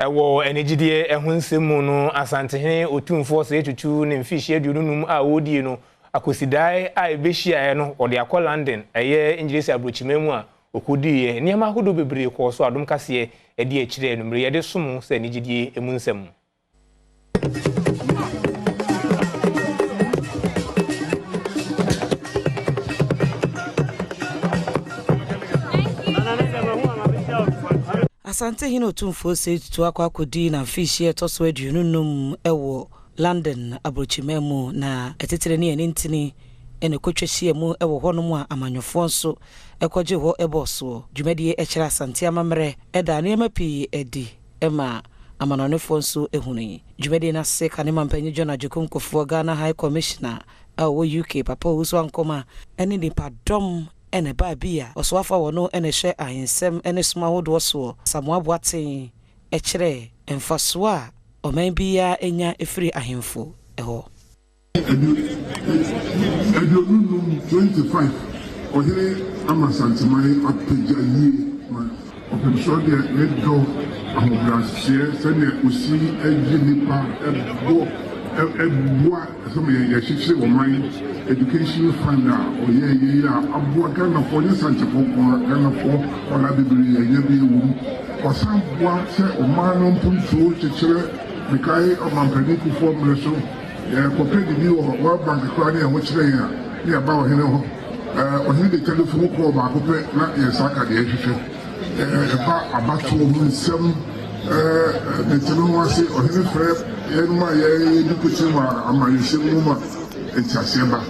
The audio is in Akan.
Ewo Anigyee ehun nsemu no Asantes otumfo se etutu ne mfihie adununum a wodi no Akwasidae a ebehia no ode akọ London eye English abrochimemu a okodiye niam ahodo bebre ko so adom kase e de akire no mre ye de som se Anigyee emu nsem. Asante hino otumfo se tutu akodi na mfihie toso adununum ewo London abrochimemu na etetere ne ntini ene kotwehie mu ewo honom a amanyofo nso ekwaje ho eboso dwumadie ekira Asante amamre eda ne mapi edi ema amanonefo nso ehuni dwumadie na se kane mampanyi John Ajokom Kofo Ghana High Commissioner awo UK papa uso ankoma ene ni padom ene babia oswafa wono ene hye ahensem ene soma wodo so samoaboaten ekire emfaso a oman bia enya efiri ahemfo eho Edununum 25 ohere amasantemai apejayi ma opemso de ledo ahobrashe sene osi ejinipa ebua some yeshire woman education fund oye abua Ghana for the Sanchefo Ghana for ola bibiri yebi ewu osambua se omano mpunso chechere mikai omampani kufo mreso kopedi bi wo bank kwa ne wochire ya ne ba wo hene ho ohine de telephone call ba kope na yesaka de ehwehwe ba abato mu nsem ne tino wase ohine frɛ yenuma ye dukuti ma amayise mu ma entiaseba